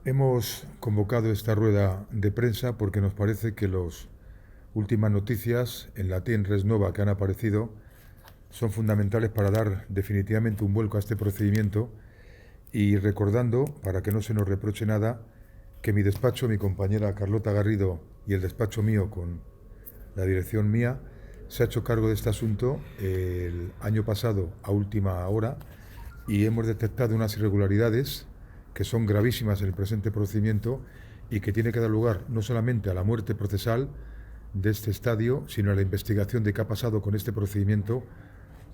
Hemos convocado esta rueda de prensa porque nos parece que las últimas noticias en la TEN-Res Nova que han aparecido son fundamentales para dar definitivamente un vuelco a este procedimiento y recordando, para que no se nos reproche nada, que mi despacho, mi compañera Carlota Garrido y el despacho mío con la dirección mía, se ha hecho cargo de este asunto el año pasado a última hora y hemos detectado unas irregularidades que son gravísimas en el presente procedimiento y que tiene que dar lugar no solamente a la muerte procesal de este estadio, sino a la investigación de qué ha pasado con este procedimiento,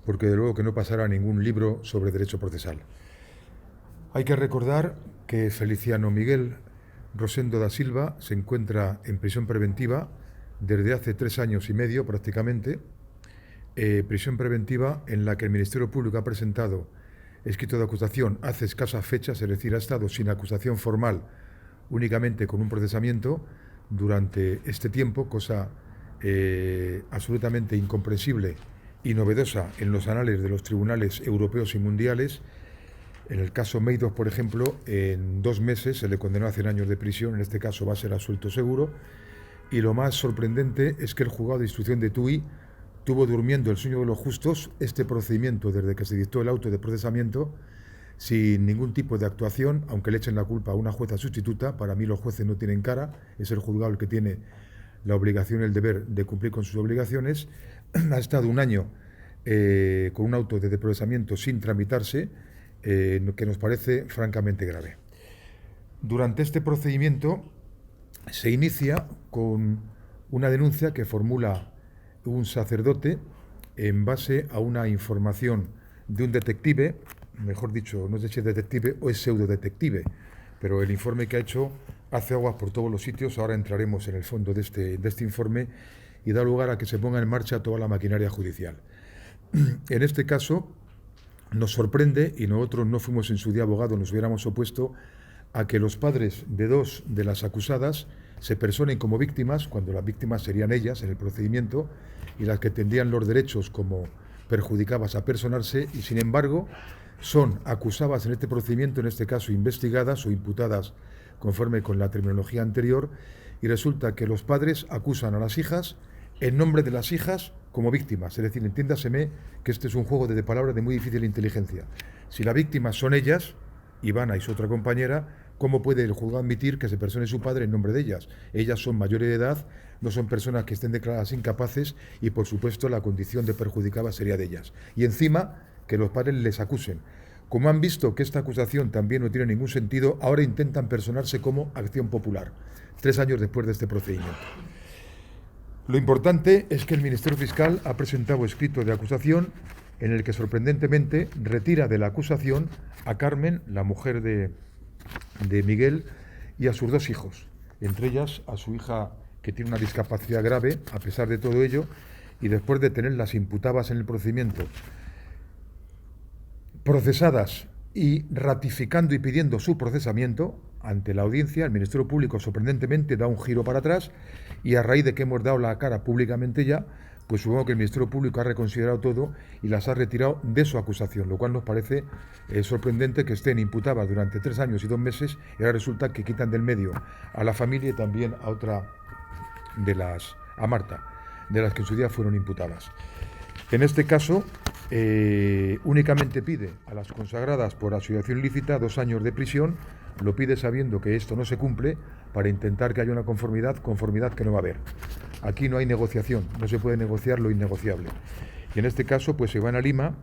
porque de luego que no pasará ningún libro sobre derecho procesal. Hay que recordar que Feliciano Miguel Rosendo da Silva se encuentra en prisión preventiva desde hace 3 años y medio prácticamente, prisión preventiva en la que el Ministerio Público ha presentado escrito de acusación hace escasas fechas, es decir, ha estado sin acusación formal, únicamente con un procesamiento durante este tiempo, cosa absolutamente incomprensible y novedosa en los anales de los tribunales europeos y mundiales. En el caso Madoff, por ejemplo, en 2 meses se le condenó a 100 años de prisión, en este caso va a ser absuelto seguro. Y lo más sorprendente es que el juzgado de instrucción de Tui tuvo durmiendo el sueño de los justos este procedimiento desde que se dictó el auto de procesamiento sin ningún tipo de actuación, aunque le echen la culpa a una jueza sustituta. Para mí los jueces no tienen cara, es el juzgado el que tiene la obligación y el deber de cumplir con sus obligaciones. Ha estado un año con un auto de procesamiento sin tramitarse, que nos parece francamente grave. Durante este procedimiento se inicia con una denuncia que formula un sacerdote en base a una información de un detective, mejor dicho, no sé si es detective o es pseudodetective, pero el informe que ha hecho hace aguas por todos los sitios. Ahora entraremos en el fondo de este informe y da lugar a que se ponga en marcha toda la maquinaria judicial. En este caso nos sorprende, y nosotros no fuimos en su día abogados, nos hubiéramos opuesto a que los padres de 2 de las acusadas se personen como víctimas, cuando las víctimas serían ellas en el procedimiento, y las que tendrían los derechos como perjudicadas a personarse, y sin embargo son acusadas en este procedimiento, en este caso investigadas o imputadas conforme con la terminología anterior, y resulta que los padres acusan a las hijas en nombre de las hijas como víctimas. Es decir, entiéndaseme que este es un juego de palabras de muy difícil inteligencia. Si las víctimas son ellas, Ivana y su otra compañera, ¿cómo puede el juzgado admitir que se persone su padre en nombre de ellas? Ellas son mayores de edad, no son personas que estén declaradas incapaces y, por supuesto, la condición de perjudicada sería de ellas. Y encima, que los padres les acusen. Como han visto que esta acusación también no tiene ningún sentido, ahora intentan personarse como acción popular, 3 años después de este procedimiento. Lo importante es que el Ministerio Fiscal ha presentado escrito de acusación en el que sorprendentemente retira de la acusación a Carmen, la mujer de Miguel, y a sus 2 hijos, entre ellas a su hija que tiene una discapacidad grave, a pesar de todo ello, y después de tenerlas imputadas en el procedimiento, procesadas y ratificando y pidiendo su procesamiento ante la audiencia, el Ministerio Público sorprendentemente da un giro para atrás y a raíz de que hemos dado la cara públicamente ya, pues supongo que el Ministerio Público ha reconsiderado todo y las ha retirado de su acusación, lo cual nos parece sorprendente que estén imputadas durante 3 años y 2 meses y ahora resulta que quitan del medio a la familia y también a otra a Marta, de las que en su día fueron imputadas. En este caso, únicamente pide a las consagradas por asociación ilícita 2 años de prisión, lo pide sabiendo que esto no se cumple para intentar que haya una conformidad que no va a haber. Aquí no hay negociación, no se puede negociar lo innegociable. Y en este caso, pues se van a Lima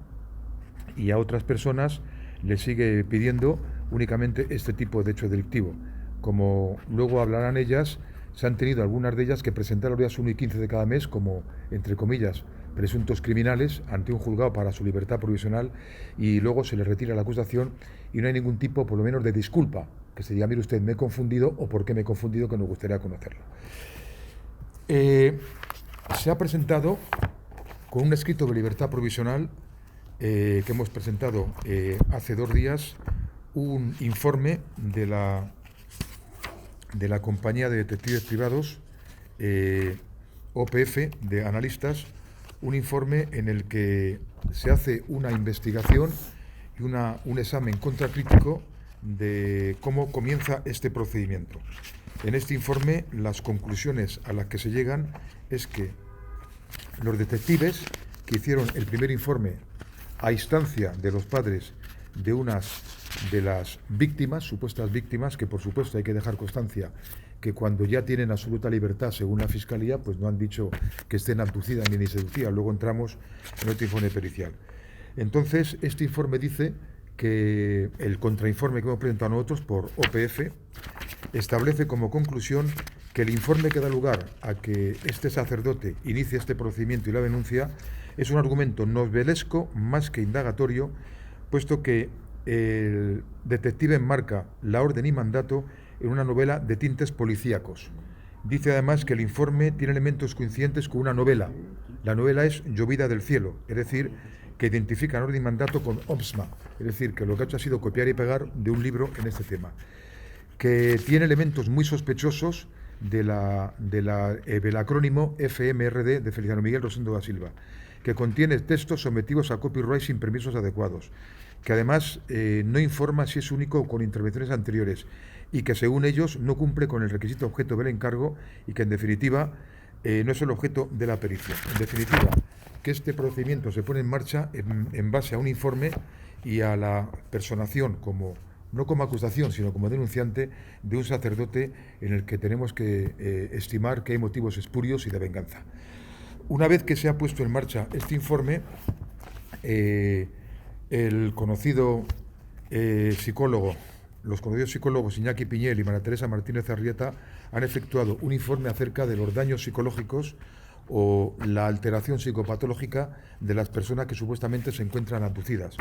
y a otras personas les sigue pidiendo únicamente este tipo de hecho delictivo. Como luego hablarán ellas, se han tenido algunas de ellas que presentar los días 1 y 15 de cada mes como, entre comillas, presuntos criminales ante un juzgado para su libertad provisional y luego se les retira la acusación y no hay ningún tipo, por lo menos, de disculpa, que se diga, mire usted, me he confundido o por qué me he confundido, que nos gustaría conocerlo. Se ha presentado con un escrito de libertad provisional que hemos presentado hace 2 días un informe de la compañía de detectives privados OPF de analistas, un informe en el que se hace una investigación y un examen contracrítico de cómo comienza este procedimiento. En este informe, las conclusiones a las que se llegan es que los detectives que hicieron el primer informe a instancia de los padres de unas de las víctimas, supuestas víctimas, que por supuesto hay que dejar constancia que cuando ya tienen absoluta libertad, según la Fiscalía, pues no han dicho que estén abducidas ni seducidas. Luego entramos en otro informe pericial. Entonces, este informe dice que el contrainforme que hemos presentado nosotros por OPF establece como conclusión que el informe que da lugar a que este sacerdote inicie este procedimiento y la denuncia es un argumento novelesco más que indagatorio, puesto que el detective enmarca la orden y mandato en una novela de tintes policíacos. Dice además que el informe tiene elementos coincidentes con una novela. La novela es Llovida del cielo, es decir, que identifica orden y mandato con Obsma, es decir, que lo que ha hecho ha sido copiar y pegar de un libro en este tema, que tiene elementos muy sospechosos del acrónimo FMRD de Feliciano Miguel Rosendo da Silva, que contiene textos sometidos a copyright sin permisos adecuados, que además no informa si es único o con intervenciones anteriores, y que según ellos no cumple con el requisito objeto del encargo y que en definitiva no es el objeto de la pericia. En definitiva, que este procedimiento se pone en marcha en base a un informe y a la personación no como acusación, sino como denunciante de un sacerdote en el que tenemos que estimar que hay motivos espurios y de venganza. Una vez que se ha puesto en marcha este informe, el conocido los conocidos psicólogos Iñaki Piñel y María Teresa Martínez Arrieta han efectuado un informe acerca de los daños psicológicos o la alteración psicopatológica de las personas que supuestamente se encuentran abducidas.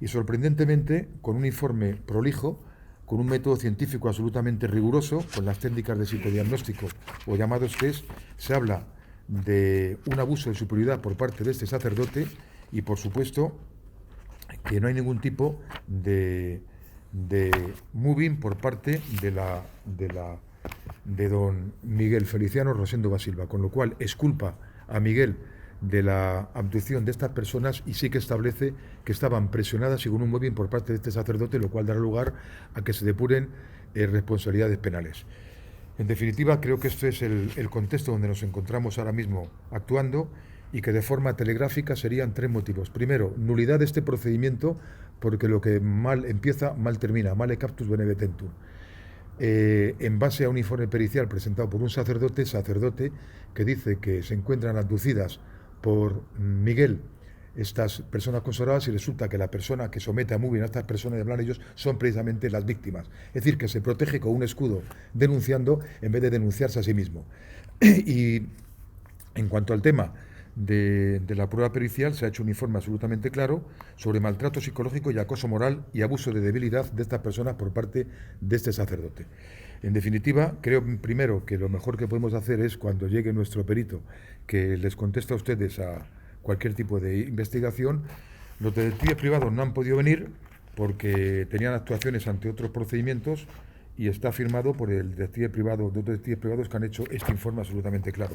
Y sorprendentemente, con un informe prolijo, con un método científico absolutamente riguroso, con las técnicas de psicodiagnóstico o llamados test, se habla de un abuso de superioridad por parte de este sacerdote y, por supuesto, que no hay ningún tipo de moving por parte de don Miguel Feliciano Rosendo da Silva, con lo cual exculpa a Miguel de la abducción de estas personas y sí que establece que estaban presionadas según un moving por parte de este sacerdote, lo cual dará lugar a que se depuren responsabilidades penales. En definitiva, creo que este es el contexto donde nos encontramos ahora mismo actuando y que de forma telegráfica serían tres motivos. Primero, nulidad de este procedimiento, porque lo que mal empieza, mal termina, male captus benevententur. En base a un informe pericial presentado por un sacerdote que dice que se encuentran abducidas por Miguel estas personas consagradas y resulta que la persona que somete a moving a estas personas y hablan ellos son precisamente las víctimas. Es decir, que se protege con un escudo denunciando en vez de denunciarse a sí mismo. Y en cuanto al tema de la prueba pericial, se ha hecho un informe absolutamente claro sobre maltrato psicológico y acoso moral y abuso de debilidad de estas personas por parte de este sacerdote. En definitiva, creo primero que lo mejor que podemos hacer es, cuando llegue nuestro perito, que les conteste a ustedes a cualquier tipo de investigación. Los detectives privados no han podido venir porque tenían actuaciones ante otros procedimientos y está firmado por el detective privado, dos detectives privados que han hecho este informe absolutamente claro.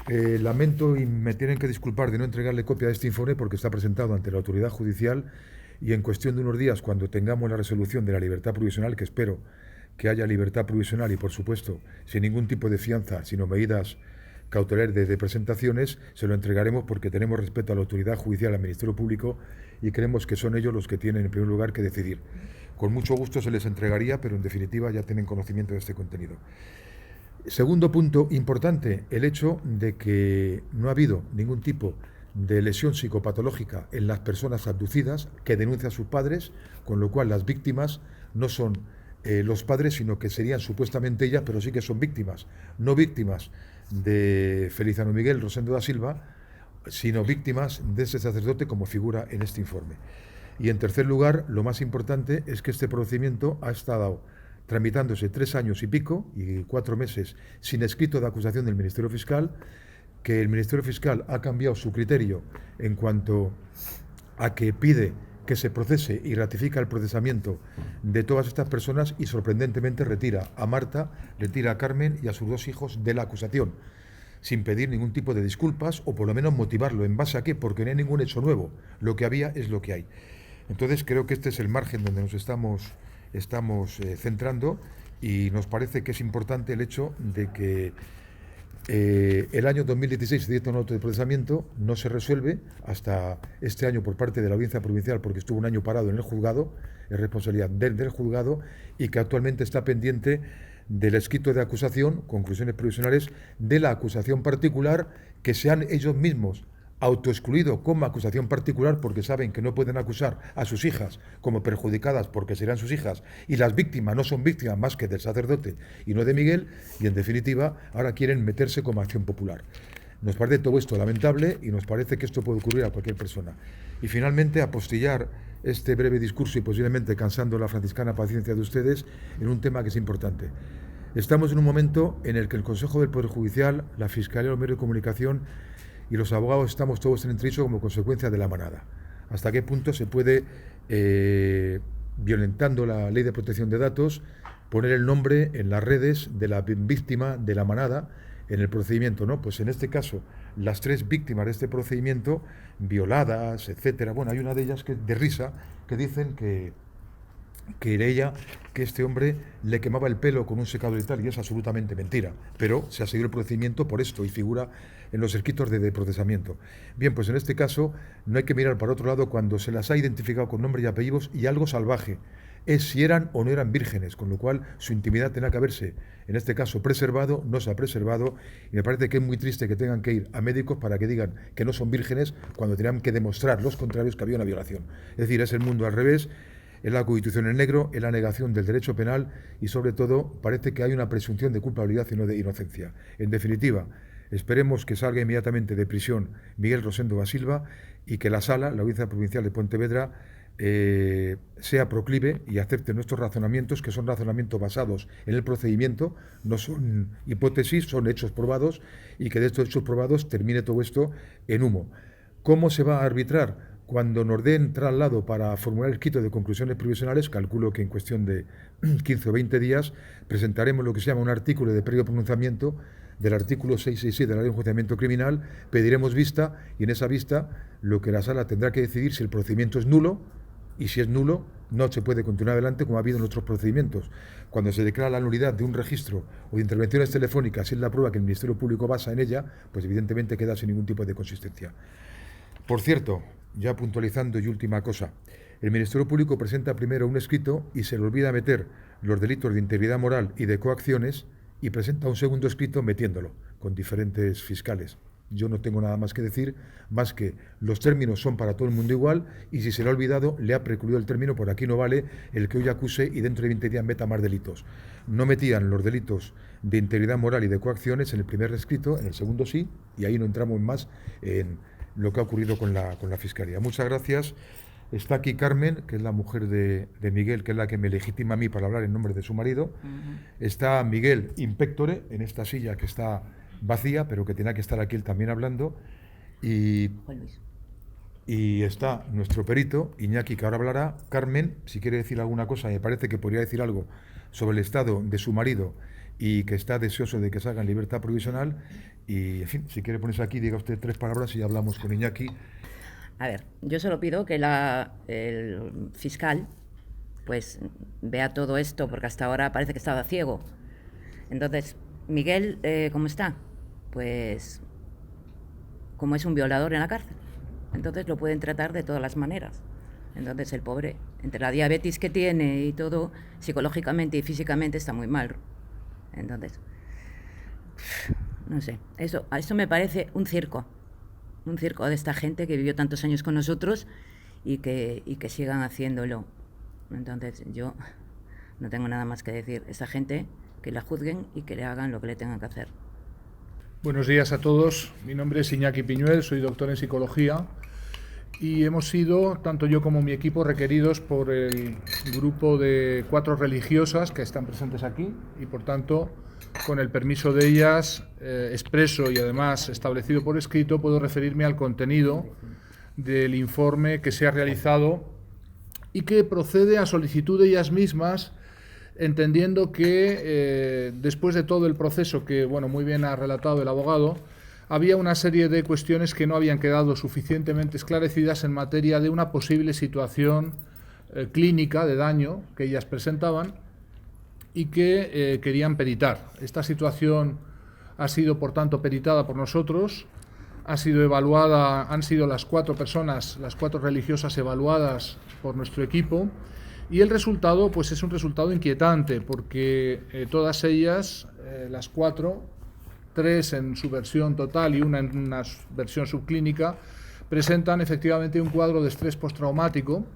Lamento y me tienen que disculpar de no entregarle copia de este informe porque está presentado ante la autoridad judicial y en cuestión de unos días, cuando tengamos la resolución de la libertad provisional, que espero que haya libertad provisional y, por supuesto, sin ningún tipo de fianza, sino medidas cautelares de presentaciones, se lo entregaremos porque tenemos respeto a la autoridad judicial, al Ministerio Público y creemos que son ellos los que tienen en primer lugar que decidir. Con mucho gusto se les entregaría, pero en definitiva ya tienen conocimiento de este contenido. Segundo punto importante, el hecho de que no ha habido ningún tipo de lesión psicopatológica en las personas abducidas que denuncian a sus padres, con lo cual las víctimas no son los padres, sino que serían supuestamente ellas, pero sí que son víctimas, no víctimas de Feliciano Miguel Rosendo da Silva, sino víctimas de ese sacerdote como figura en este informe. Y en tercer lugar, lo más importante es que este procedimiento ha estado tramitándose 3 años y pico y 4 meses sin escrito de acusación del Ministerio Fiscal, que el Ministerio Fiscal ha cambiado su criterio en cuanto a que pide que se procese y ratifica el procesamiento de todas estas personas y sorprendentemente retira a Marta, retira a Carmen y a sus 2 hijos de la acusación, sin pedir ningún tipo de disculpas o por lo menos motivarlo. ¿En base a qué? Porque no hay ningún hecho nuevo. Lo que había es lo que hay. Entonces creo que este es el margen donde nos estamos estamos centrando, y nos parece que es importante el hecho de que el año 2016 se dicta un auto de procesamiento, no se resuelve hasta este año por parte de la Audiencia Provincial porque estuvo un año parado en el juzgado, es responsabilidad del juzgado, y que actualmente está pendiente del escrito de acusación, conclusiones provisionales de la acusación particular, que sean ellos mismos autoexcluido como acusación particular porque saben que no pueden acusar a sus hijas como perjudicadas porque serán sus hijas, y las víctimas no son víctimas más que del sacerdote y no de Miguel, y en definitiva ahora quieren meterse como acción popular. Nos parece todo esto lamentable y nos parece que esto puede ocurrir a cualquier persona. Y finalmente apostillar este breve discurso y posiblemente cansando la franciscana paciencia de ustedes en un tema que es importante. Estamos en un momento en el que el Consejo del Poder Judicial, la Fiscalía, los medios de comunicación y los abogados estamos todos en entredicho como consecuencia de la manada. ¿Hasta qué punto se puede, violentando la ley de protección de datos, poner el nombre en las redes de la víctima de la manada en el procedimiento, ¿no? Pues en este caso, las 3 víctimas de este procedimiento, violadas, etcétera, bueno, hay una de ellas que de risa, que dicen que ella, que este hombre le quemaba el pelo con un secador y tal, y es absolutamente mentira, pero se ha seguido el procedimiento por esto y figura en los escritos de procesamiento. Bien, pues en este caso no hay que mirar para otro lado cuando se las ha identificado con nombre y apellidos, y algo salvaje es si eran o no eran vírgenes, con lo cual su intimidad tendrá que haberse, en este caso, preservado, no se ha preservado, y me parece que es muy triste que tengan que ir a médicos para que digan que no son vírgenes cuando tenían que demostrar los contrarios que había una violación. Es decir, es el mundo al revés. Es la Constitución en negro, es la negación del derecho penal y, sobre todo, parece que hay una presunción de culpabilidad y no de inocencia. En definitiva, esperemos que salga inmediatamente de prisión Miguel Rosendo da Silva y que la Sala, la Audiencia Provincial de Pontevedra, sea proclive y acepte nuestros razonamientos, que son razonamientos basados en el procedimiento, no son hipótesis, son hechos probados, y que de estos hechos probados termine todo esto en humo. ¿Cómo se va a arbitrar? Cuando nos den traslado para formular el escrito de conclusiones provisionales, calculo que en cuestión de 15 o 20 días, presentaremos lo que se llama un artículo de previo pronunciamiento del artículo 666 de la Ley de Enjuiciamiento Criminal, pediremos vista, y en esa vista lo que la Sala tendrá que decidir si el procedimiento es nulo, y si es nulo no se puede continuar adelante como ha habido en otros procedimientos. Cuando se declara la nulidad de un registro o de intervenciones telefónicas, si es la prueba que el Ministerio Público basa en ella, pues evidentemente queda sin ningún tipo de consistencia. Por cierto, ya puntualizando y última cosa, el Ministerio Público presenta primero un escrito y se le olvida meter los delitos de integridad moral y de coacciones, y presenta un segundo escrito metiéndolo con diferentes fiscales. Yo no tengo nada más que decir, más que los términos son para todo el mundo igual, y si se le ha olvidado, le ha precluido el término, por aquí no vale el que hoy acuse y dentro de 20 días meta más delitos. No metían los delitos de integridad moral y de coacciones en el primer escrito, en el segundo sí, y ahí no entramos más en lo que ha ocurrido con la Fiscalía. Muchas gracias. Está aquí Carmen, que es la mujer de Miguel, que es la que me legitima a mí para hablar en nombre de su marido. Está Miguel in pectore, en esta silla que está vacía, pero que tenía que estar aquí él también hablando. Y está nuestro perito, Iñaki, que ahora hablará. Carmen, si quiere decir alguna cosa, me parece que podría decir algo sobre el estado de su marido y que está deseoso de que salga en libertad provisional. Y, en fin, si quiere ponerse aquí, diga usted 3 palabras y hablamos con Iñaki. A ver, yo solo pido que el fiscal pues vea todo esto, porque hasta ahora parece que estaba ciego. Entonces, Miguel, ¿cómo está? Pues como es un violador en la cárcel. Entonces lo pueden tratar de todas las maneras. Entonces el pobre, entre la diabetes que tiene y todo, psicológicamente y físicamente está muy mal. Entonces, no sé, eso me parece un circo de esta gente que vivió tantos años con nosotros y que sigan haciéndolo. Entonces yo no tengo nada más que decir. Esta gente, que la juzguen y que le hagan lo que le tengan que hacer. Buenos días a todos. Mi nombre es Iñaki Piñuel, soy doctor en psicología y hemos sido, tanto yo como mi equipo, requeridos por el grupo de 4 religiosas que están presentes aquí y, por tanto, con el permiso de ellas, expreso y además establecido por escrito, puedo referirme al contenido del informe que se ha realizado y que procede a solicitud de ellas mismas, entendiendo que después de todo el proceso que, bueno, muy bien ha relatado el abogado, había una serie de cuestiones que no habían quedado suficientemente esclarecidas en materia de una posible situación clínica de daño que ellas presentaban y que querían peritar. Esta situación ha sido, por tanto, peritada por nosotros, ha sido evaluada, han sido las 4 personas, las 4 religiosas evaluadas por nuestro equipo, y el resultado pues es un resultado inquietante, porque todas ellas, las 4, 3 en su versión total y una en una versión subclínica, presentan efectivamente un cuadro de estrés postraumático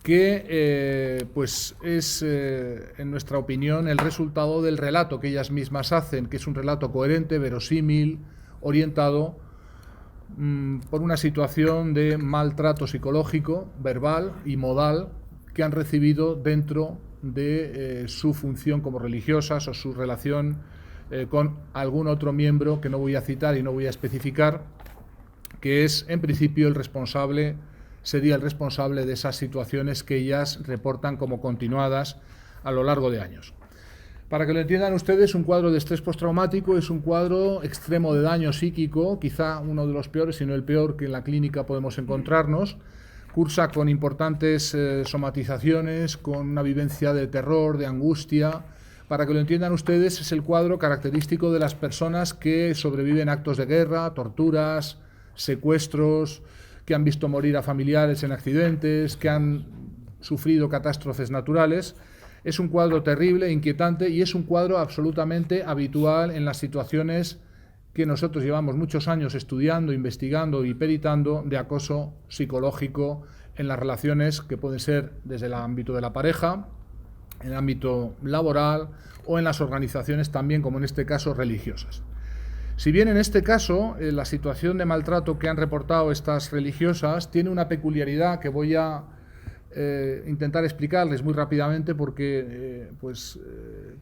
que pues es, en nuestra opinión, el resultado del relato que ellas mismas hacen, que es un relato coherente, verosímil, orientado por una situación de maltrato psicológico, verbal y modal que han recibido dentro de su función como religiosas o su relación con algún otro miembro que no voy a citar y no voy a especificar, que es en principio el responsable, sería el responsable de esas situaciones que ellas reportan como continuadas a lo largo de años. Para que lo entiendan ustedes, un cuadro de estrés postraumático es un cuadro extremo de daño psíquico, quizá uno de los peores, si no el peor que en la clínica podemos encontrarnos. Cursa con importantes somatizaciones, con una vivencia de terror, de angustia. Para que lo entiendan ustedes, es el cuadro característico de las personas que sobreviven actos de guerra, torturas, secuestros, que han visto morir a familiares en accidentes, que han sufrido catástrofes naturales. Es un cuadro terrible, inquietante, y es un cuadro absolutamente habitual en las situaciones que nosotros llevamos muchos años estudiando, investigando y peritando de acoso psicológico en las relaciones que pueden ser desde el ámbito de la pareja, en el ámbito laboral o en las organizaciones también, como en este caso, religiosas. Si bien en este caso la situación de maltrato que han reportado estas religiosas tiene una peculiaridad que voy a intentar explicarles muy rápidamente porque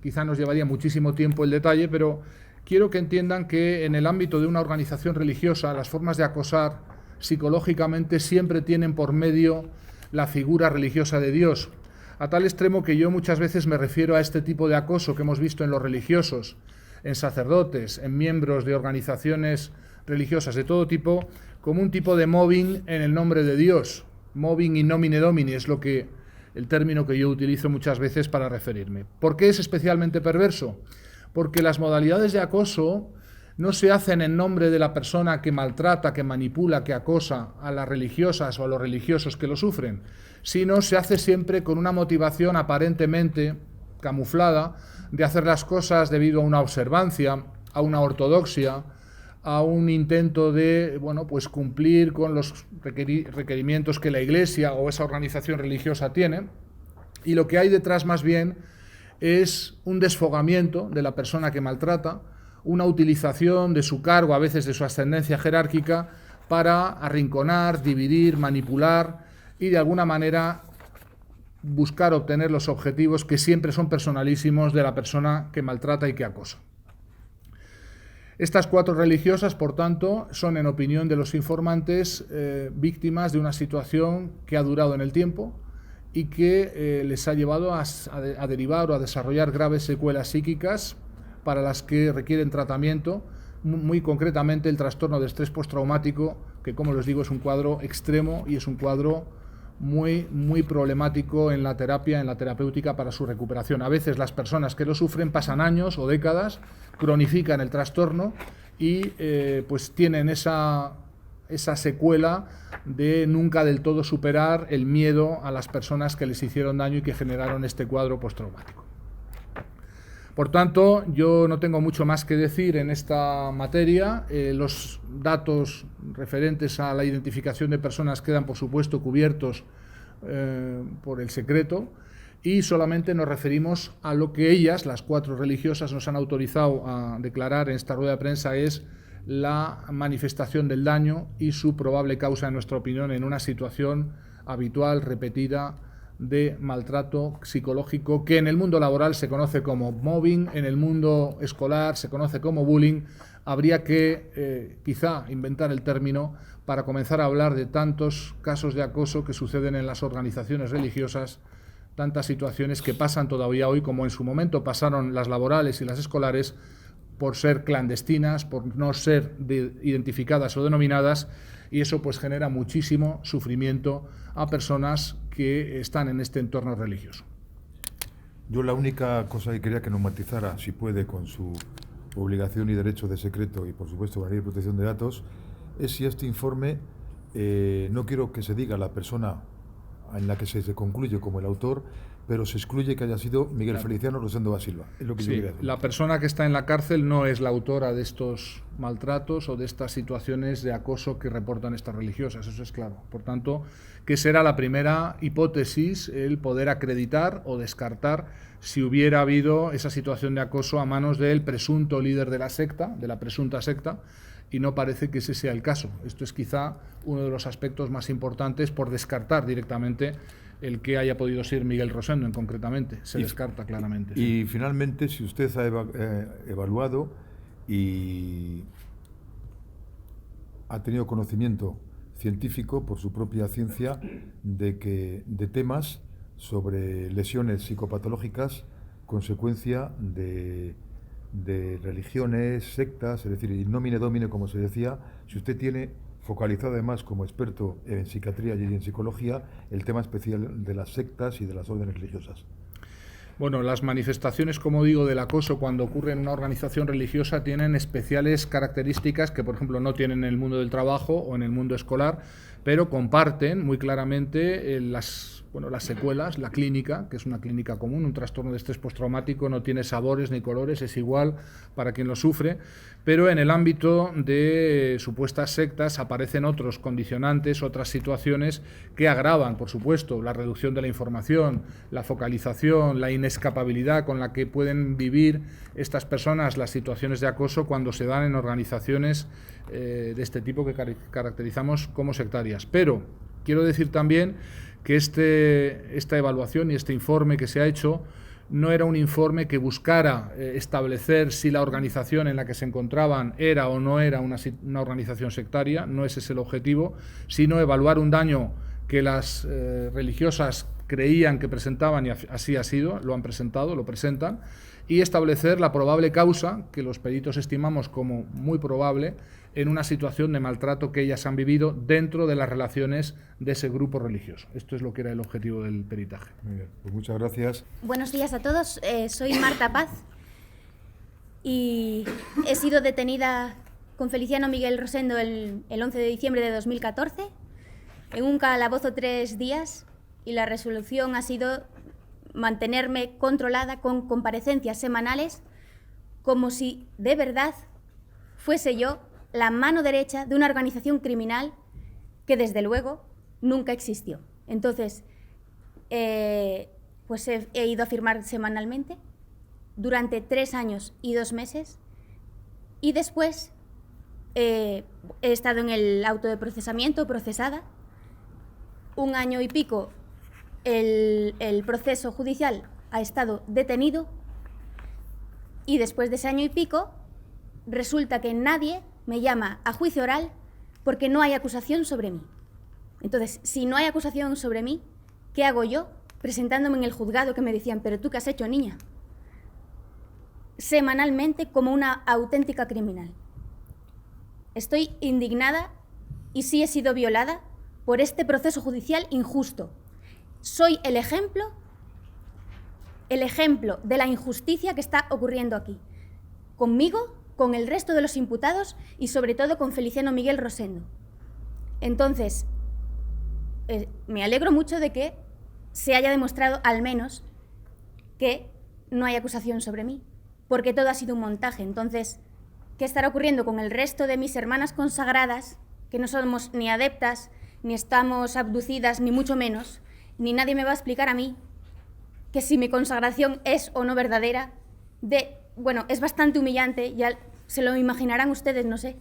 quizá nos llevaría muchísimo tiempo el detalle, pero quiero que entiendan que en el ámbito de una organización religiosa las formas de acosar psicológicamente siempre tienen por medio la figura religiosa de Dios, a tal extremo que yo muchas veces me refiero a este tipo de acoso que hemos visto en los religiosos, en sacerdotes, en miembros de organizaciones religiosas de todo tipo, como un tipo de mobbing en el nombre de Dios. Mobbing in nomine Domini es el término que yo utilizo muchas veces para referirme. ¿Por qué es especialmente perverso? Porque las modalidades de acoso no se hacen en nombre de la persona que maltrata, que manipula, que acosa a las religiosas o a los religiosos que lo sufren, sino se hace siempre con una motivación aparentemente camuflada de hacer las cosas debido a una observancia, a una ortodoxia, a un intento de cumplir con los requerimientos que la Iglesia o esa organización religiosa tiene, y lo que hay detrás más bien es un desfogamiento de la persona que maltrata, una utilización de su cargo, a veces de su ascendencia jerárquica, para arrinconar, dividir, manipular y de alguna manera buscar obtener los objetivos que siempre son personalísimos de la persona que maltrata y que acosa. Estas 4 religiosas, por tanto, son, en opinión de los informantes, víctimas de una situación que ha durado en el tiempo y que les ha llevado a derivar o a desarrollar graves secuelas psíquicas para las que requieren tratamiento, muy concretamente el trastorno de estrés postraumático, que, como les digo, es un cuadro extremo y es un cuadro muy, muy problemático en la terapia, en la terapéutica para su recuperación. A veces las personas que lo sufren pasan años o décadas, cronifican el trastorno y tienen esa secuela de nunca del todo superar el miedo a las personas que les hicieron daño y que generaron este cuadro postraumático. Por tanto, yo no tengo mucho más que decir en esta materia. Los datos referentes a la identificación de personas quedan, por supuesto, cubiertos por el secreto, y solamente nos referimos a lo que ellas, las 4 religiosas, nos han autorizado a declarar en esta rueda de prensa, es la manifestación del daño y su probable causa, en nuestra opinión, en una situación habitual, repetida, de maltrato psicológico, que en el mundo laboral se conoce como mobbing, en el mundo escolar se conoce como bullying. Habría que quizá inventar el término para comenzar a hablar de tantos casos de acoso que suceden en las organizaciones religiosas, tantas situaciones que pasan todavía hoy, como en su momento pasaron las laborales y las escolares, por ser clandestinas, por no ser identificadas o denominadas, y eso pues genera muchísimo sufrimiento a personas que están en este entorno religioso. Yo la única cosa que quería que nos matizara, si puede, con su obligación y derecho de secreto y por supuesto la ley de protección de datos, es si este informe, no quiero que se diga la persona en la que se concluye como el autor, pero se excluye que haya sido Miguel Feliciano Rosendo da Silva. Es lo que yo quería decir. La persona que está en la cárcel no es la autora de estos maltratos o de estas situaciones de acoso que reportan estas religiosas, eso es claro. Por tanto, que será la primera hipótesis el poder acreditar o descartar si hubiera habido esa situación de acoso a manos del presunto líder de la secta, de la presunta secta, y no parece que ese sea el caso. Esto es quizá uno de los aspectos más importantes por descartar directamente el que haya podido ser Miguel Rosendo, concretamente. Se descarta claramente. Y finalmente, si usted ha evaluado y ha tenido conocimiento científico por su propia ciencia de temas sobre lesiones psicopatológicas consecuencia de religiones, sectas, es decir, in nomine domine, como se decía, si usted tiene focalizado además como experto en psiquiatría y en psicología el tema especial de las sectas y de las órdenes religiosas. Bueno, las manifestaciones, como digo, del acoso cuando ocurre en una organización religiosa tienen especiales características que, por ejemplo, no tienen en el mundo del trabajo o en el mundo escolar, pero comparten muy claramente las secuelas, la clínica, que es una clínica común, un trastorno de estrés postraumático no tiene sabores ni colores, es igual para quien lo sufre, pero en el ámbito de supuestas sectas aparecen otros condicionantes, otras situaciones que agravan, por supuesto, la reducción de la información, la focalización, la inescapabilidad con la que pueden vivir estas personas las situaciones de acoso cuando se dan en organizaciones de este tipo que caracterizamos como sectarias. Pero quiero decir también que esta evaluación y este informe que se ha hecho no era un informe que buscara establecer si la organización en la que se encontraban era o no era una organización sectaria, no ese es el objetivo, sino evaluar un daño que las religiosas creían que presentaban, y así ha sido, lo han presentado, lo presentan, y establecer la probable causa, que los peritos estimamos como muy probable, en una situación de maltrato que ellas han vivido dentro de las relaciones de ese grupo religioso. Esto es lo que era el objetivo del peritaje. Muy bien, pues muchas gracias. Buenos días a todos, soy Marta Paz y he sido detenida con Feliciano Miguel Rosendo el 11 de diciembre de 2014 en un calabozo 3 días y la resolución ha sido mantenerme controlada con comparecencias semanales como si de verdad fuese yo la mano derecha de una organización criminal que desde luego nunca existió. Entonces, pues he ido a firmar semanalmente durante 3 años y 2 meses y después he estado en el auto de procesamiento, procesada, 1 año y pico el proceso judicial ha estado detenido y después de ese año y pico resulta que nadie me llama a juicio oral porque no hay acusación sobre mí. Entonces, si no hay acusación sobre mí, ¿qué hago yo presentándome en el juzgado que me decían, pero tú qué has hecho, niña? Semanalmente como una auténtica criminal. Estoy indignada y sí he sido violada por este proceso judicial injusto. Soy el ejemplo de la injusticia que está ocurriendo aquí. Conmigo, con el resto de los imputados y sobre todo con Feliciano Miguel Rosendo. Entonces, me alegro mucho de que se haya demostrado al menos que no hay acusación sobre mí, porque todo ha sido un montaje. Entonces, ¿qué estará ocurriendo con el resto de mis hermanas consagradas, que no somos ni adeptas, ni estamos abducidas, ni mucho menos, ni nadie me va a explicar a mí que si mi consagración es o no verdadera? Bueno, es bastante humillante, ya se lo imaginarán ustedes, no sé,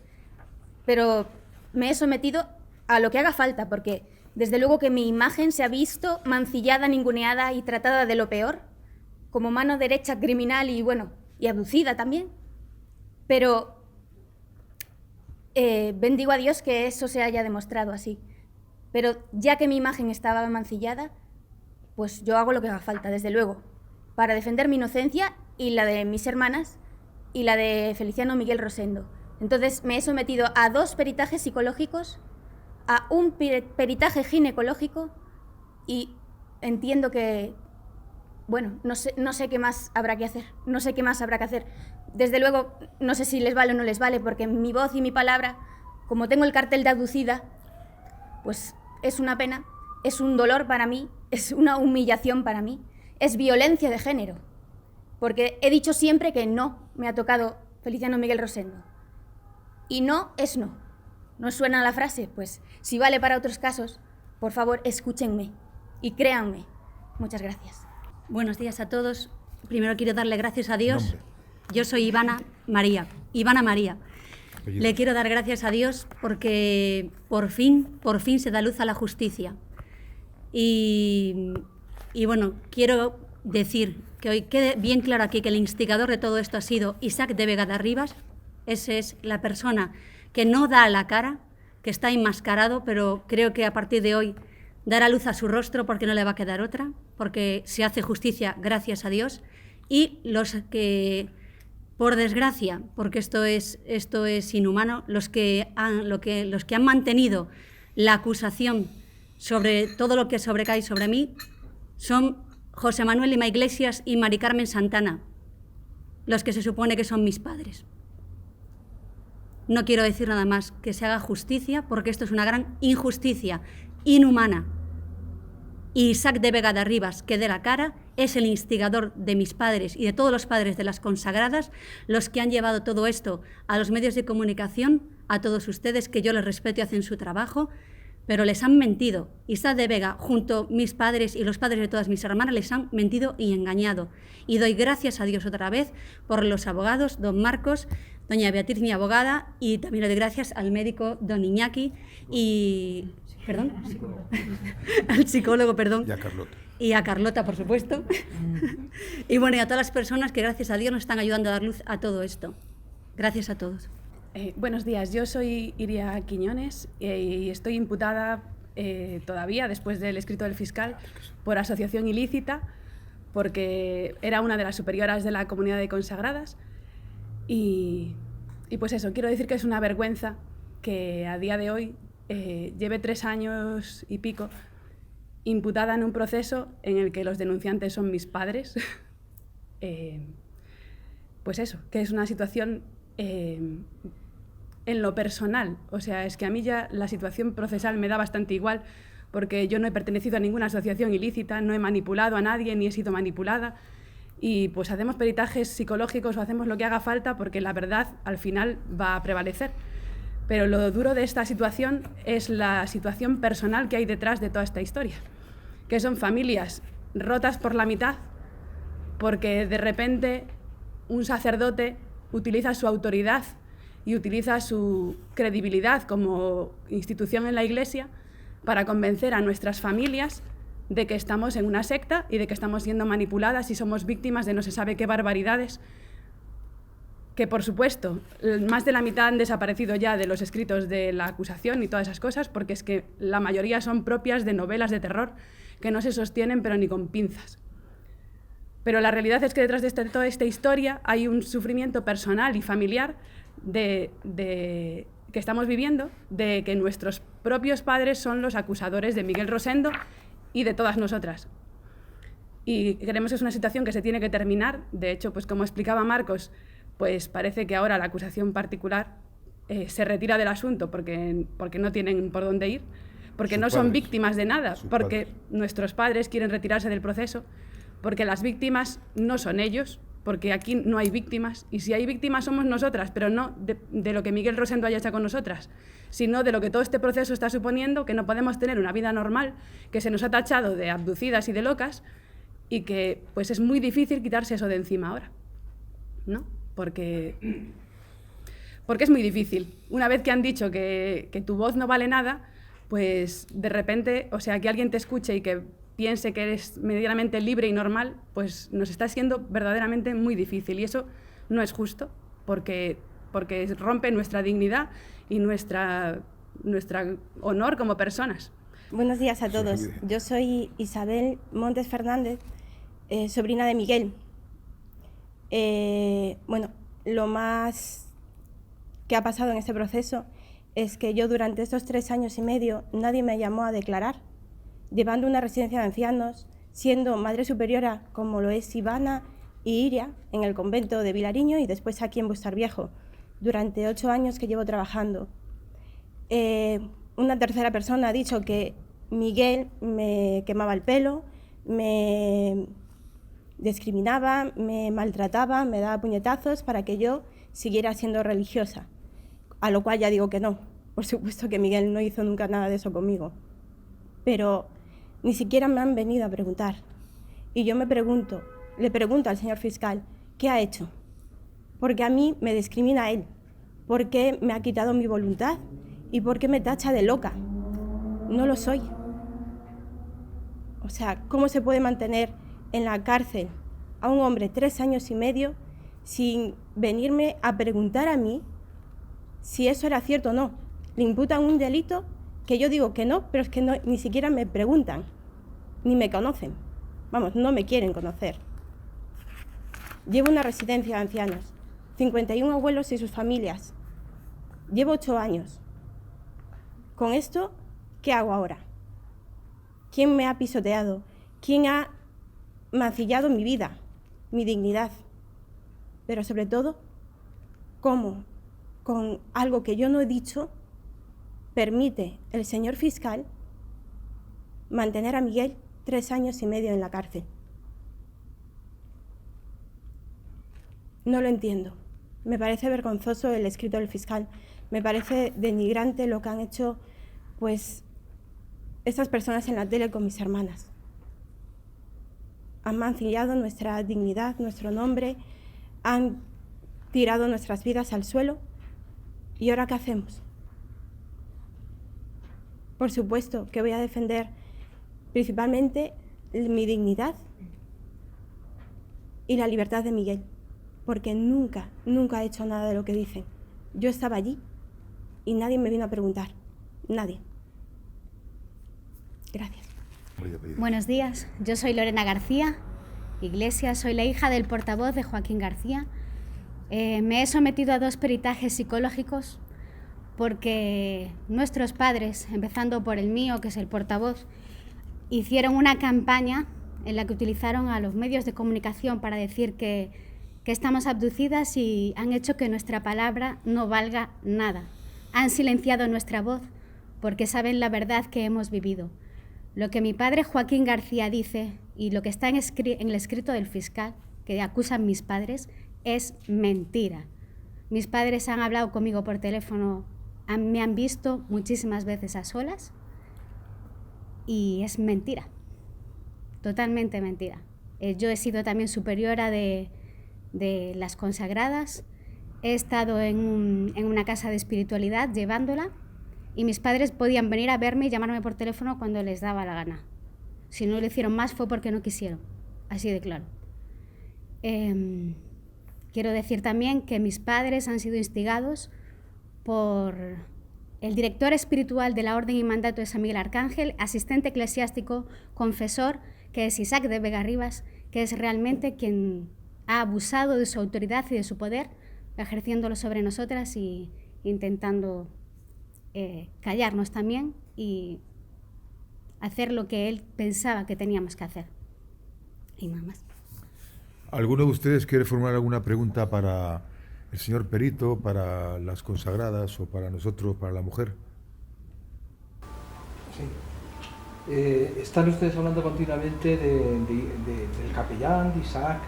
pero me he sometido a lo que haga falta, porque desde luego que mi imagen se ha visto mancillada, ninguneada y tratada de lo peor, como mano derecha criminal y abducida también, pero bendigo a Dios que eso se haya demostrado así. Pero ya que mi imagen estaba mancillada, pues yo hago lo que haga falta, desde luego, para defender mi inocencia y la de mis hermanas y la de Feliciano Miguel Rosendo. Entonces me he sometido a 2 peritajes psicológicos, a un peritaje ginecológico y entiendo que, bueno, no sé qué más habrá que hacer, no sé qué más habrá que hacer. Desde luego, no sé si les vale o no les vale, porque mi voz y mi palabra, como tengo el cartel de abducida, pues es una pena, es un dolor para mí, es una humillación para mí, es violencia de género, porque he dicho siempre que no me ha tocado Feliciano Miguel Rosendo. Y no es no. ¿No suena la frase? Pues si vale para otros casos, por favor, escúchenme y créanme. Muchas gracias. Buenos días a todos. Primero quiero darle gracias a Dios. Nombre. Yo soy Ivana María. Apellido. Le quiero dar gracias a Dios porque por fin se da luz a la justicia. Y bueno, quiero decir que hoy quede bien claro aquí que el instigador de todo esto ha sido Isaac de Vega-Darribas. Esa es la persona que no da la cara, que está enmascarado, pero creo que a partir de hoy dará luz a su rostro porque no le va a quedar otra, porque se hace justicia gracias a Dios. Y los que, por desgracia, porque esto es inhumano, los que han mantenido la acusación sobre todo lo que sobrecae sobre mí son José Manuel Lima Iglesias y Mari Carmen Santana, los que se supone que son mis padres. No quiero decir nada más, que se haga justicia, porque esto es una gran injusticia, inhumana. Y Isaac de Vega-Darribas, que dé la cara, es el instigador de mis padres y de todos los padres de las consagradas, los que han llevado todo esto a los medios de comunicación, a todos ustedes, que yo les respeto y hacen su trabajo, pero les han mentido. Isaac de Vega, junto a mis padres y los padres de todas mis hermanas, les han mentido y engañado. Y doy gracias a Dios otra vez por los abogados, don Marcos, doña Beatriz, mi abogada, y también le doy gracias al médico don Iñaki y... ¿Perdón? Al psicólogo, perdón. Y a Carlota. Y a Carlota, por supuesto. Y bueno, y a todas las personas que gracias a Dios nos están ayudando a dar luz a todo esto. Gracias a todos. Buenos días, yo soy Iria Quiñones y estoy imputada todavía, después del escrito del fiscal, por asociación ilícita, porque era una de las superioras de la comunidad de consagradas. Y pues eso, quiero decir que es una vergüenza que a día de hoy lleve 3 años y pico imputada en un proceso en el que los denunciantes son mis padres. Pues eso, que es una situación en lo personal. O sea, es que a mí ya la situación procesal me da bastante igual, porque yo no he pertenecido a ninguna asociación ilícita, no he manipulado a nadie ni he sido manipulada. Y pues hacemos peritajes psicológicos o hacemos lo que haga falta porque la verdad al final va a prevalecer. Pero lo duro de esta situación es la situación personal que hay detrás de toda esta historia, que son familias rotas por la mitad porque de repente un sacerdote utiliza su autoridad y utiliza su credibilidad como institución en la Iglesia para convencer a nuestras familias de que estamos en una secta y de que estamos siendo manipuladas y somos víctimas de no se sabe qué barbaridades, que por supuesto más de la mitad han desaparecido ya de los escritos de la acusación y todas esas cosas, porque es que la mayoría son propias de novelas de terror que no se sostienen pero ni con pinzas. Pero la realidad es que detrás de toda esta historia hay un sufrimiento personal y familiar que estamos viviendo, de que nuestros propios padres son los acusadores de Miguel Rosendo y de todas nosotras. Y creemos que es una situación que se tiene que terminar. De hecho, pues como explicaba Marcos, pues parece que ahora la acusación particular se retira del asunto porque no tienen por dónde ir, porque no son víctimas de nada, porque nuestros padres quieren retirarse del proceso, porque las víctimas no son ellos, porque aquí no hay víctimas, y si hay víctimas somos nosotras, pero no de lo que Miguel Rosendo haya hecho con nosotras, sino de lo que todo este proceso está suponiendo, que no podemos tener una vida normal, que se nos ha tachado de abducidas y de locas, y que pues es muy difícil quitarse eso de encima ahora, ¿no? Porque es muy difícil. Una vez que han dicho que tu voz no vale nada, pues de repente, o sea, que alguien te escuche y que piense que eres medianamente libre y normal, pues nos está siendo verdaderamente muy difícil. Y eso no es justo, porque rompe nuestra dignidad y nuestra honor como personas. Buenos días a todos. Yo soy Isabel Montes Fernández, sobrina de Miguel. Bueno, lo más que ha pasado en este proceso es que yo durante estos 3 años y medio nadie me llamó a declarar, llevando una residencia de ancianos, siendo madre superiora como lo es Ivana y Iria en el convento de Vilariño y después aquí en Bustarviejo, durante 8 años que llevo trabajando. Una tercera persona ha dicho que Miguel me quemaba el pelo, me discriminaba, me maltrataba, me daba puñetazos para que yo siguiera siendo religiosa, a lo cual ya digo que no. Por supuesto que Miguel no hizo nunca nada de eso conmigo, pero ni siquiera me han venido a preguntar. Y yo le pregunto al señor fiscal, ¿qué ha hecho? Porque a mí me discrimina él, porque me ha quitado mi voluntad y porque me tacha de loca. No lo soy. O sea, ¿cómo se puede mantener en la cárcel a un hombre 3 años y medio sin venirme a preguntar a mí si eso era cierto o no? Le imputan un delito que yo digo que no, pero es que no, ni siquiera me preguntan, ni me conocen. Vamos, no me quieren conocer. Llevo una residencia de ancianos, 51 abuelos y sus familias. Llevo 8 años. Con esto, ¿qué hago ahora? ¿Quién me ha pisoteado? ¿Quién ha mancillado mi vida, mi dignidad? Pero sobre todo, ¿cómo, con algo que yo no he dicho, permite el señor fiscal mantener a Miguel 3 años y medio en la cárcel? No lo entiendo. Me parece vergonzoso el escrito del fiscal. Me parece denigrante lo que han hecho, pues, estas personas en la tele con mis hermanas. Han mancillado nuestra dignidad, nuestro nombre, han tirado nuestras vidas al suelo. ¿Y ahora qué hacemos? Por supuesto que voy a defender principalmente mi dignidad y la libertad de Miguel, porque nunca ha hecho nada de lo que dicen. Yo estaba allí y nadie me vino a preguntar. Nadie. Gracias. Buenos días, yo soy Lorena García Iglesias, soy la hija del portavoz de Joaquín García. Me he sometido a 2 peritajes psicológicos porque nuestros padres, empezando por el mío, que es el portavoz, hicieron una campaña en la que utilizaron a los medios de comunicación para decir que estamos abducidas y han hecho que nuestra palabra no valga nada. Han silenciado nuestra voz porque saben la verdad que hemos vivido. Lo que mi padre Joaquín García dice y lo que está en el escrito del fiscal, que acusan mis padres, es mentira. Mis padres han hablado conmigo por teléfono, me han visto muchísimas veces a solas y es mentira, totalmente mentira. Yo he sido también superiora de las consagradas, he estado en una casa de espiritualidad llevándola y mis padres podían venir a verme y llamarme por teléfono cuando les daba la gana. Si no lo hicieron más fue porque no quisieron, así de claro. Quiero decir también que mis padres han sido instigados por el director espiritual de la Orden y Mandato de San Miguel Arcángel, asistente eclesiástico, confesor, que es Isaac de Vega Rivas, que es realmente quien ha abusado de su autoridad y de su poder, ejerciéndolo sobre nosotras y intentando callarnos también y hacer lo que él pensaba que teníamos que hacer. Y nada más. ¿Alguno de ustedes quiere formular alguna pregunta para el señor perito, para las consagradas o para nosotros, para la mujer? Sí. Están ustedes hablando continuamente del capellán, de Isaac,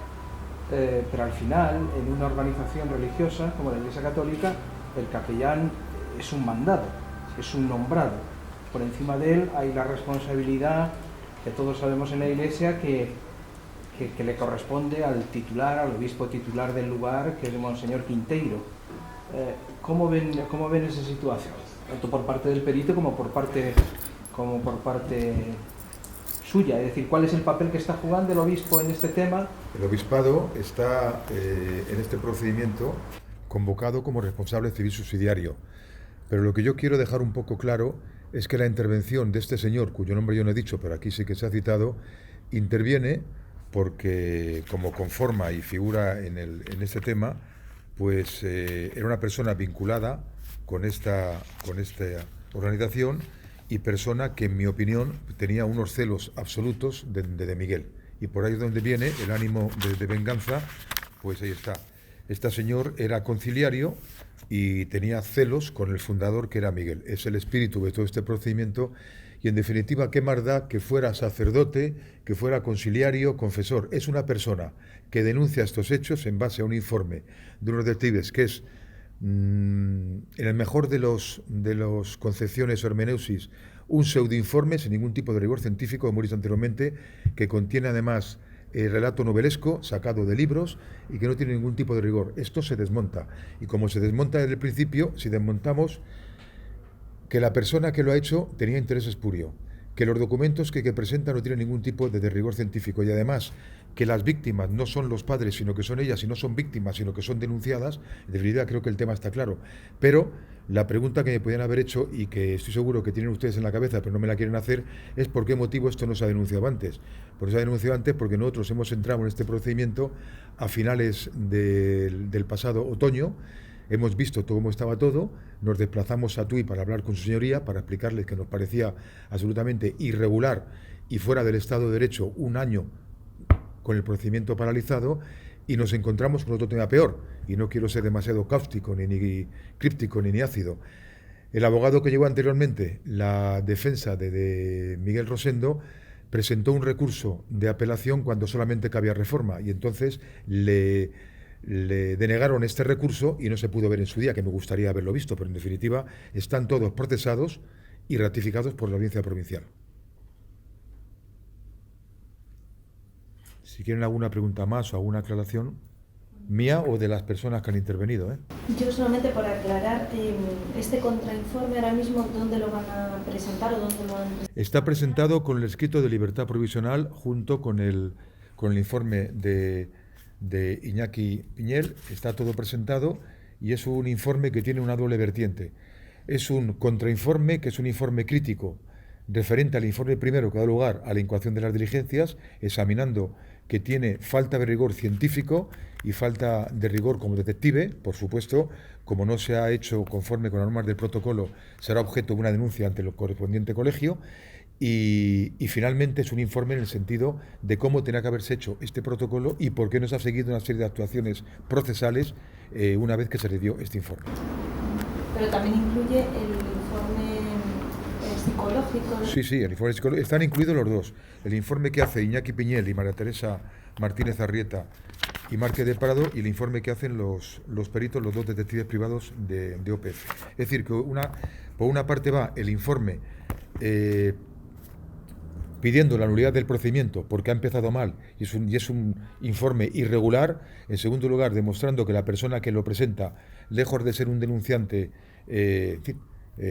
pero al final, en una organización religiosa como la Iglesia Católica, el capellán es un mandado, es un nombrado. Por encima de él hay la responsabilidad que todos sabemos en la Iglesia que le corresponde al titular, al obispo titular del lugar, que es Monseñor Quinteiro. ¿Cómo ven esa situación? Tanto por parte del perito como por parte suya. Es decir, ¿cuál es el papel que está jugando el obispo en este tema? El obispado está en este procedimiento convocado como responsable civil subsidiario. Pero lo que yo quiero dejar un poco claro es que la intervención de este señor, cuyo nombre yo no he dicho, pero aquí sí que se ha citado, interviene porque, como conforma y figura en este tema, pues era una persona vinculada con esta organización y persona que, en mi opinión, tenía unos celos absolutos de Miguel. Y por ahí es donde viene el ánimo de venganza, pues ahí está. Este señor era conciliario y tenía celos con el fundador, que era Miguel. Es el espíritu de todo este procedimiento y, en definitiva, qué más da que fuera sacerdote, que fuera conciliario, confesor. Es una persona que denuncia estos hechos en base a un informe de unos detectives que es, en el mejor de los concepciones o hermeneusis, un pseudoinforme sin ningún tipo de rigor científico, como hemos dicho anteriormente, que contiene además relato novelesco sacado de libros y que no tiene ningún tipo de rigor. Esto se desmonta, y como se desmonta desde el principio, si desmontamos que la persona que lo ha hecho tenía interés espurio, que los documentos que presenta no tienen ningún tipo de rigor científico, y además que las víctimas no son los padres, sino que son ellas, y no son víctimas, sino que son denunciadas. En definitiva, creo que el tema está claro. Pero la pregunta que me podían haber hecho, y que estoy seguro que tienen ustedes en la cabeza, pero no me la quieren hacer, es por qué motivo esto no se ha denunciado antes. Pues se ha denunciado antes porque nosotros hemos entrado en este procedimiento a finales del pasado otoño. Hemos visto cómo estaba todo, nos desplazamos a Tui para hablar con su señoría, para explicarles que nos parecía absolutamente irregular y fuera del Estado de Derecho un año con el procedimiento paralizado, y nos encontramos con otro tema peor, y no quiero ser demasiado cáustico, ni críptico, ni ácido. El abogado que llevó anteriormente la defensa de Miguel Rosendo presentó un recurso de apelación cuando solamente cabía reforma, y entonces le denegaron este recurso y no se pudo ver en su día, que me gustaría haberlo visto, pero en definitiva están todos procesados y ratificados por la Audiencia Provincial. Si quieren alguna pregunta más o alguna aclaración, mía o de las personas que han intervenido. Yo solamente por aclarar, este contrainforme ahora mismo, ¿dónde lo van a presentar o dónde lo han presentado? Está presentado con el escrito de libertad provisional junto con el informe de Iñaki Piñel. Está todo presentado y es un informe que tiene una doble vertiente. Es un contrainforme, que es un informe crítico referente al informe primero que da lugar a la incoación de las diligencias, examinando que tiene falta de rigor científico y falta de rigor como detective. Por supuesto, como no se ha hecho conforme con las normas del protocolo, será objeto de una denuncia ante el correspondiente colegio. Y finalmente es un informe en el sentido de cómo tenía que haberse hecho este protocolo y por qué no se ha seguido una serie de actuaciones procesales una vez que se le dio este informe. Pero también incluye el informe psicológico. Sí, el informe psicológico. Están incluidos los dos. El informe que hace Iñaki Piñel y María Teresa Martínez Arrieta y Marque de Prado, y el informe que hacen los peritos, los dos detectives privados de OPF. Es decir, que por una parte va el informe pidiendo la nulidad del procedimiento porque ha empezado mal y es un informe irregular. En segundo lugar, demostrando que la persona que lo presenta, lejos de ser un denunciante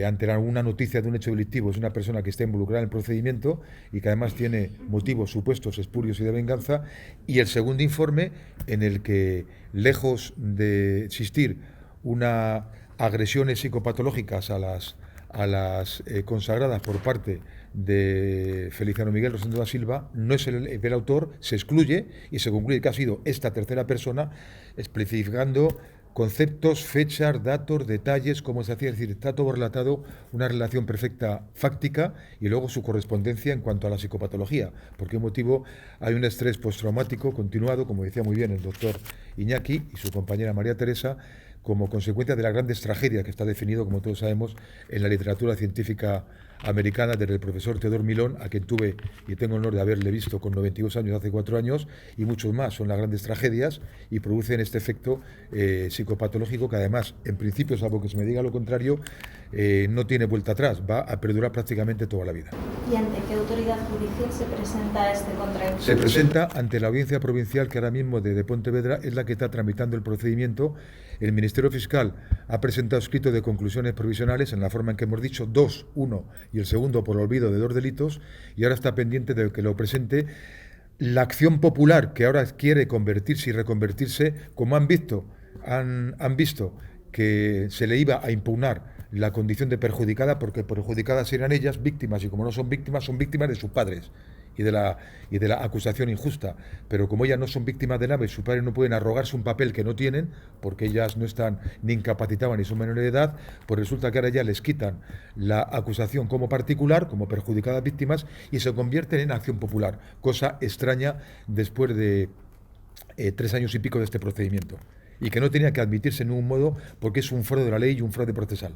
ante alguna noticia de un hecho delictivo, es una persona que está involucrada en el procedimiento y que además tiene motivos supuestos espurios y de venganza. Y el segundo informe, en el que, lejos de existir una agresiones psicopatológicas a las consagradas por parte de Feliciano Miguel Rosendo da Silva, no es el autor, se excluye y se concluye que ha sido esta tercera persona, especificando conceptos, fechas, datos, detalles, cómo se hacía. Es decir, está todo relatado, una relación perfecta fáctica, y luego su correspondencia en cuanto a la psicopatología. ¿Por qué motivo hay un estrés postraumático continuado, como decía muy bien el doctor Iñaki y su compañera María Teresa, como consecuencia de las grandes tragedias que está definido, como todos sabemos, en la literatura científica americana, desde el profesor Theodore Milón, a quien tuve y tengo el honor de haberle visto con 92 años, hace 4 años, y muchos más. Son las grandes tragedias y producen este efecto psicopatológico que, además, en principio, salvo que se me diga lo contrario, no tiene vuelta atrás, va a perdurar prácticamente toda la vida. ¿Y ante qué autoridad judicial se presenta este contrainforme? Se presenta ante la Audiencia Provincial, que ahora mismo de Pontevedra es la que está tramitando el procedimiento. El Ministerio Fiscal ha presentado escrito de conclusiones provisionales en la forma en que hemos dicho, 2, 1 y el segundo por olvido de 2 delitos, y ahora está pendiente de que lo presente la Acción Popular, que ahora quiere convertirse y reconvertirse, como han visto que se le iba a impugnar la condición de perjudicada, porque perjudicadas eran ellas, víctimas, y como no son víctimas de sus padres. y de la acusación injusta, pero como ellas no son víctimas de nada y sus padres no pueden arrogarse un papel que no tienen, porque ellas no están ni incapacitadas ni son menores de edad, pues resulta que ahora ya les quitan la acusación como particular, como perjudicadas víctimas, y se convierten en acción popular, cosa extraña después de 3 años y pico de este procedimiento, y que no tenía que admitirse en ningún modo porque es un fraude de la ley y un fraude procesal.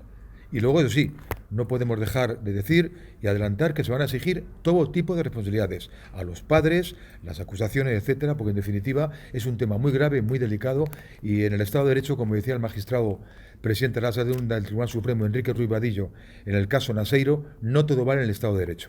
Y luego, eso sí, no podemos dejar de decir y adelantar que se van a exigir todo tipo de responsabilidades a los padres, las acusaciones, etcétera, porque en definitiva es un tema muy grave, muy delicado, y en el Estado de Derecho, como decía el magistrado presidente de la Sala Segunda del Tribunal Supremo, Enrique Ruiz Vadillo, en el caso Naseiro, no todo vale en el Estado de Derecho.